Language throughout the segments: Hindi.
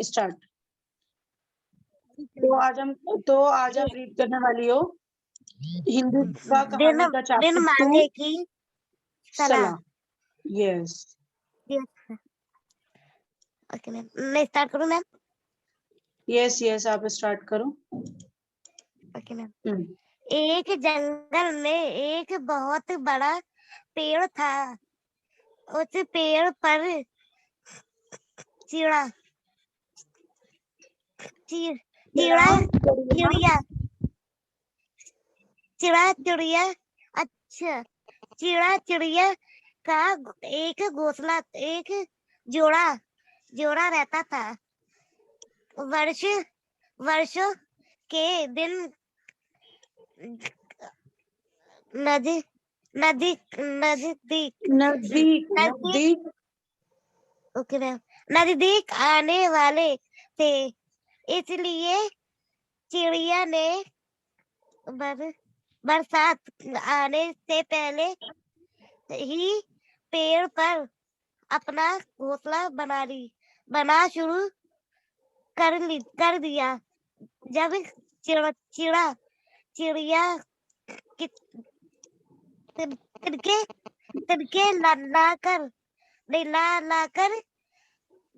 स्टार्ट। तो आज आप रीड करने वाली हो हिंदी का कहानी का बिन चैप्टर 2 मांगे की सलाह। यस ओके मैम, मैं स्टार्ट करूँ मैम? यस आप स्टार्ट करो। Okay ma'am. एक जंगल में एक बहुत बड़ा पेड़ था। उस पेड़ पर चिड़ा चिड़ा चिड़िया चिड़िया अच्छा चिड़िया का एक घोंसला, एक जोड़ा रहता था। वर्षों के दिन नजदीक आने वाले थे, इसलिए चिड़िया ने बरसात आने से पहले ही पेड़ पर अपना घोंसला बना शुरू कर दिया। जब चिड़िया तिनके लाकर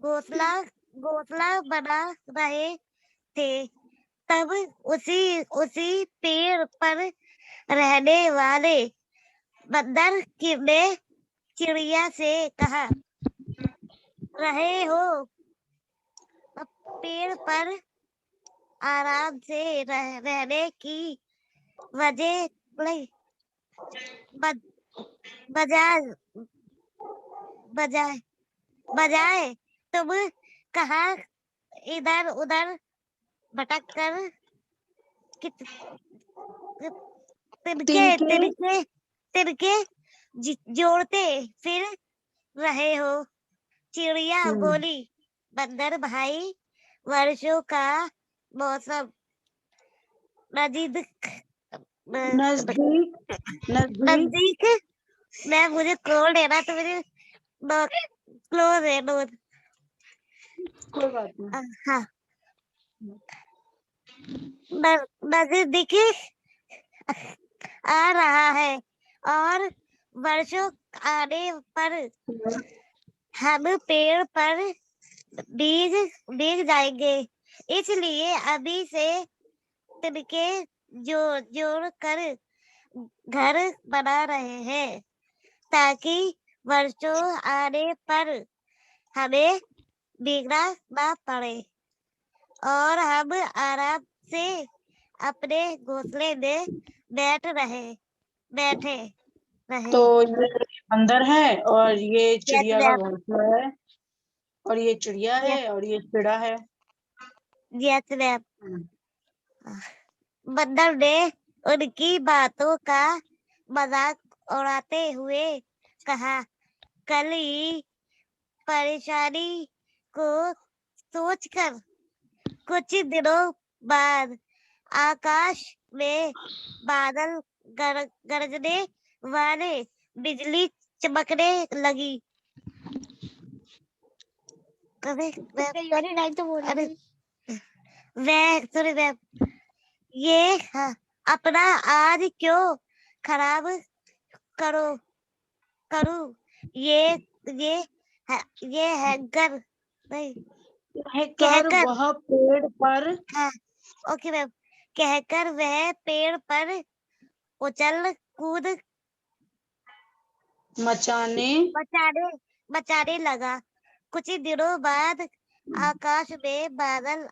घोंसला बना रहे थे, तब उसी पेड़ पर रहने वाले बंदर ने चिड़िया से कहा, रहे हो पेड़ पर आराम से रहने की बजाय तुम कहाँ इधर उधर भटक कर तिनके जोड़ते फिर रहे हो। चिड़िया बोली, बंदर भाई, वर्षों का मौसम नजदीक मैं मुझे कोल्ड है ना, तो मुझे क्लोज है नोज। कोई बात नहीं। हाँ, नजदीक आ रहा है और वर्षों आने पर हम पेड़ पर भीग जाएंगे, इसलिए अभी से तिनके जोड़ कर घर बना रहे हैं, ताकि वर्षों आने पर हमें भीगना ना पड़े और हम आराम से अपने घोंसले में बैठे रहे। तो ये बंदर है और ये चिड़िया का घोंसला है, और ये चिड़िया है और ये चिड़ा है। Yes ma'am. बंदर ने उनकी बातों का मजाक उड़ाते हुए कहा, कल ही परेशानी को सोचकर कुछ दिनों बाद आकाश में बादल गरजने वाले, बिजली चमकने लगी। ये अपना आज क्यों खराब करूं? ये हैकर नहीं कहकर वह पेड़ पर ओके मैम, कहकर वह पेड़ पर उछल कूद मचाने लगा। कुछ दिनों बाद आकाश में बादल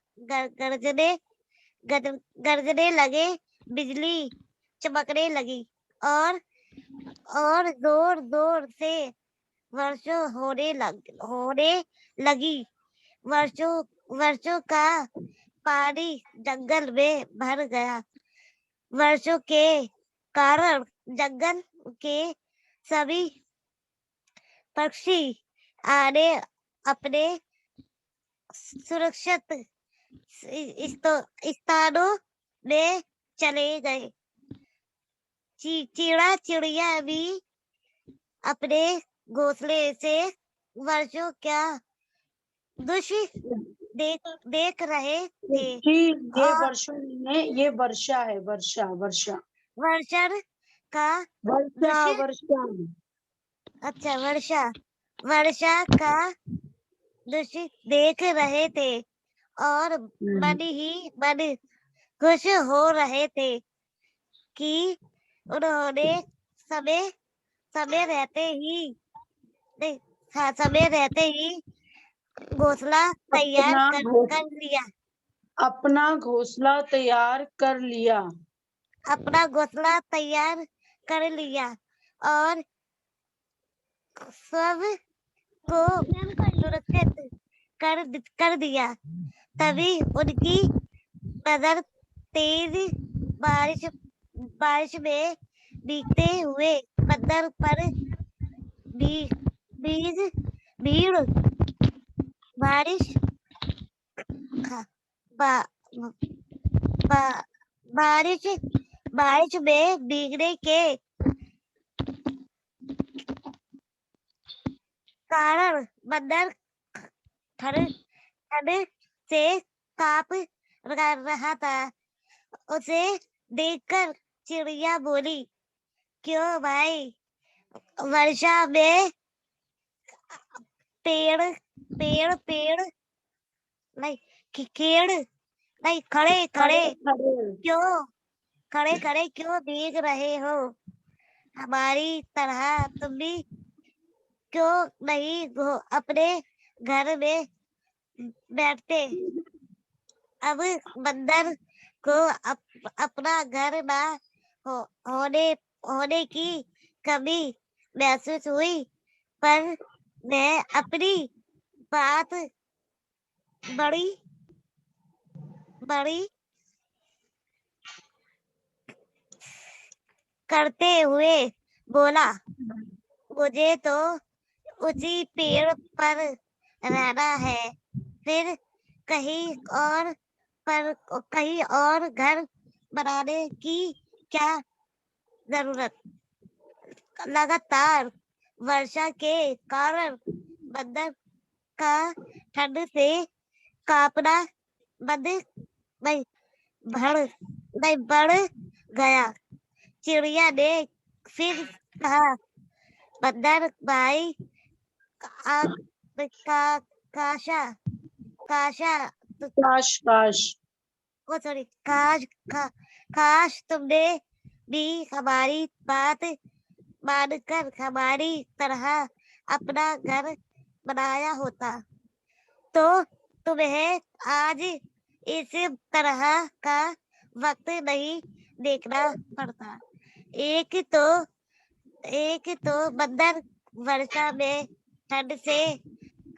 गरजने लगे, बिजली चमकने लगी और जोर से वर्षा होने लगी। वर्षों का पानी जंगल में भर गया। वर्षों के कारण जंगल के सभी पक्षी अपने सुरक्षित स्थानों में चले गए। चिड़िया भी अपने घोंसले से वर्षों क्या देख रहे थे। जी, ये और वर्षा नहीं है, ये वर्षा है, वर्षा वर्षा वर्षण का वर्षा दृश्य, वर्षा। अच्छा वर्षा का दृश्य देख रहे थे और मन ही मन खुश हो रहे थे कि उन्होंने समय समय रहते ही नहीं समय रहते ही घोंसला तैयार अपना कर लिया। अपना घोंसला तैयार कर लिया। अपना घोंसला तैयार कर लिया और सब को सुरक्षित कर दिया। तभी उनकी नजर तेज बारिश बारिश में भीगते हुए बंदर पर भी बीज भीड़ बारिश खा- बा, बा, बारिश बारिश में भीगने के कारण बंदर ठंड ठंड से कांप रहा था। उसे देखकर चिड़िया बोली, क्यों भाई, वर्षा में पेड़ पेड़ पेड़ नहीं खेड़ नहीं खड़े खड़े क्यों खड़े खड़े क्यों भीग रहे हो? हमारी तरह तुम भी क्यों नहीं अपने घर में बैठते? अब बंदर को अपना घर ना होने होने की कमी महसूस हुई, पर मैं अपनी बात बड़ी बड़ी करते हुए बोला, मुझे तो उसी पेड़ पर रहना है, फिर कहीं और कहीं और घर बनाने की क्या जरूरत? लगातार वर्षा के कारण बंदर का ठंड से कांपना बंद नहीं बढ़ गया। चिड़िया ने फिर कहा, बंदर भाई, का, का, काशा काशा काश काश ओ सॉरी काश तुमने भी हमारी बात मानकर हमारी तरह अपना घर बनाया होता, तो तुम्हें आज इस तरह का वक्त नहीं देखना पड़ता। एक तो बंदर वर्षा में ठंड से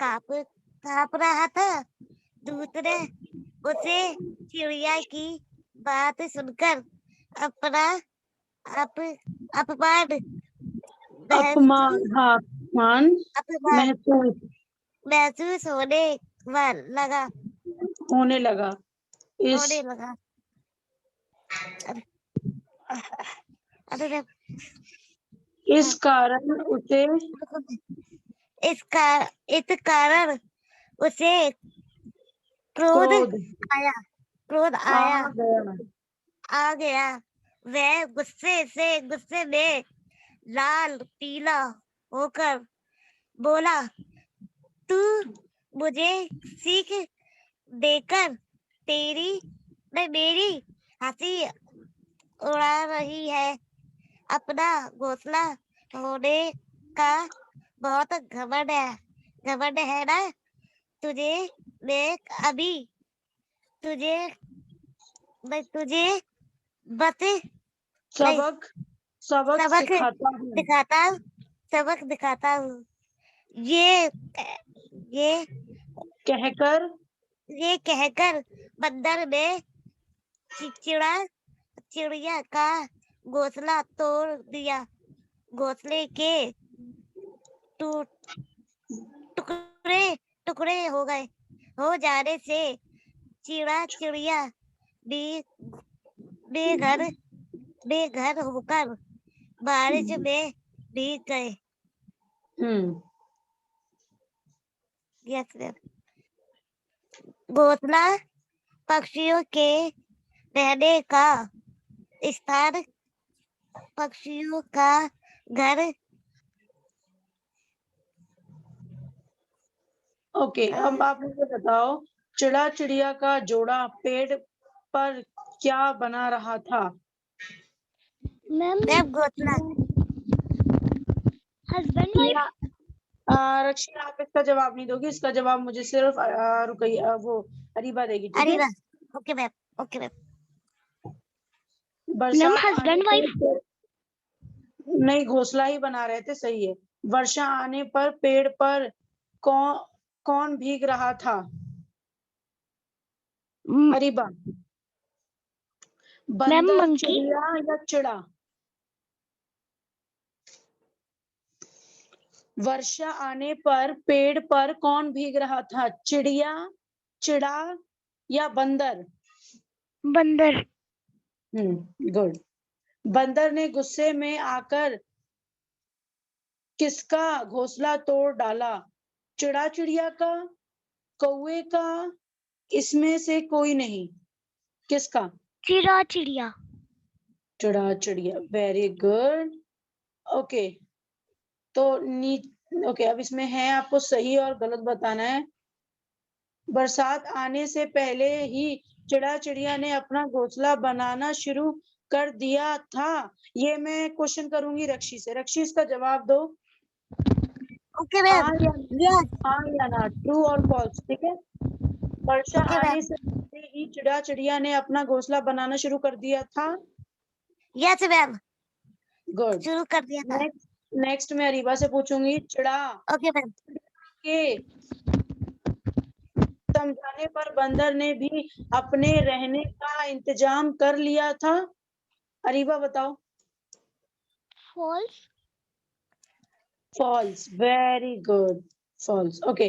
कांप कांप रहा था, दूसरे उसे चिड़िया की बात सुनकर अपना अप अपमान अपमान, महसूस हाँ, अपमान अपमान महसूस महसूस लगा होने लगा। इस होने लगा। अरे इस कारण उसे इसका इस कारण उसे क्रोध क्रोध आया क्रोध आ आया गया। आ गया। वह गुस्से में लाल पीला होकर बोला, तू मुझे सीख देकर तेरी मैं मेरी हंसी उड़ा रही है। अपना घोंसला होने का बहुत घमंड है ना तुझे? मैं अभी तुझे मैं तुझे बस नहीं सबक सबक सबक सिखाता हूँ। दिखाता सबक दिखाता हूँ। ये ये कहकर ये कहकर बंदर ने चिड़िया का घोंसला तोड़ दिया। घोंसले के टुकड़े टुकड़े हो जाने से चिड़िया भी बेघर बेघर होकर बारिश में भीग गए। हम्म यस घोंसला पक्षियों के रहने का स्थान, पक्षियों का घर। ओके, अब आप मुझे बताओ, चिड़ा चिड़िया का जोड़ा पेड़ पर क्या बना रहा था? मैम घोंसला। Husband wife. रक्षी, आप इसका जवाब नहीं दोगी, इसका जवाब मुझे सिर्फ रुकैया वो अरीबा देगी, ठीक है? Okay ma'am, okay ma'am. बरसात हस्बैंड वाइफ। नहीं, घोंसला ही बना रहे थे, सही है। वर्षा आने पर पेड़ पर कौन कौन भीग रहा था? अरीबा, बंदर, चिड़िया या चिड़ा? वर्षा आने पर पेड़ पर कौन भीग रहा था? चिड़िया, चिड़ा या बंदर? बंदर। गुड। बंदर ने गुस्से में आकर किसका घोंसला तोड़ डाला? चिड़ा चिड़िया का, कौवे का, इसमें से कोई नहीं, किसका? चिड़ा चिड़िया। चिड़ा चिड़िया, वेरी गुड। ओके, तो ओके, अब इसमें है आपको सही और गलत बताना है। बरसात आने से पहले ही चिड़ा चिड़िया ने अपना घोंसला बनाना शुरू कर दिया था। ये मैं क्वेश्चन करूंगी रक्षी से। रक्षी, इसका जवाब दो। Okay ma'am. हाँ या ना, ट्रू और फॉल्स, ठीक है? वर्षा आने से पहले ही चिड़ा चिड़िया ने अपना घोंसला बनाना शुरू कर दिया था। Yes ma'am, good. शुरू कर दिया था। नेक्स्ट मैं अरीबा से पूछूंगी। चिड़ा ओके मैम। के समझाने पर बंदर ने भी अपने रहने का इंतजाम कर लिया था। अरीबा बताओ। False. False, very good, false. Okay,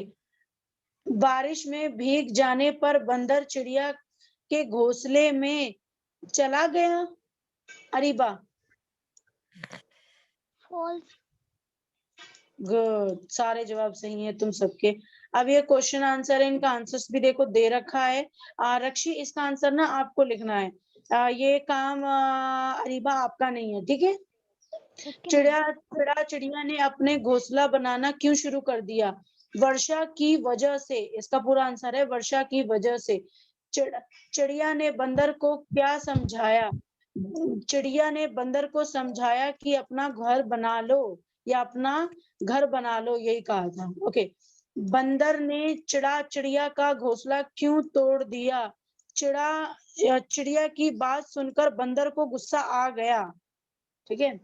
बारिश में भीग जाने पर बंदर चिड़िया के घोंसले में चला गया। अरीबा। फॉल्स। गुड, सारे जवाब सही हैं तुम सबके। अब ये क्वेश्चन आंसर है, इनका आंसर्स भी देखो दे रखा है। रक्षी, इसका आंसर ना आपको लिखना है। ये काम अरीबा आपका नहीं है, ठीक है? चिड़िया ने अपने घोंसला बनाना क्यों शुरू कर दिया? वर्षा की वजह से, इसका पूरा आंसर है वर्षा की वजह से। चिड़िया ने बंदर को क्या समझाया? चिड़िया ने बंदर को समझाया कि अपना घर बना लो, या अपना घर बना लो, यही कहा था। ओके, बंदर ने चिड़िया का घोंसला क्यों तोड़ दिया? चिड़िया की बात सुनकर बंदर को गुस्सा आ गया, ठीक है?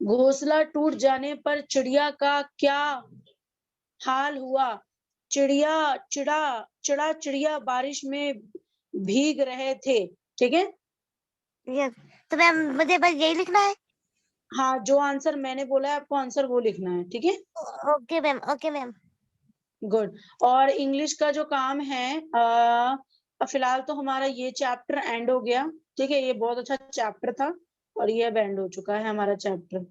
घोंसला टूट जाने पर चिड़िया का क्या हाल हुआ? चिड़िया बारिश में भीग रहे थे, ठीक है? यस, तो मैम मुझे बस यही लिखना है। हाँ, जो आंसर मैंने बोला है आपको आंसर वो लिखना है, ठीक है? Okay ma'am, okay ma'am. Good. और इंग्लिश का जो काम है, फिलहाल तो हमारा ये चैप्टर एंड हो गया, ठीक है? ये बहुत अच्छा चैप्टर था और ये अब एंड हो चुका है हमारा चैप्टर।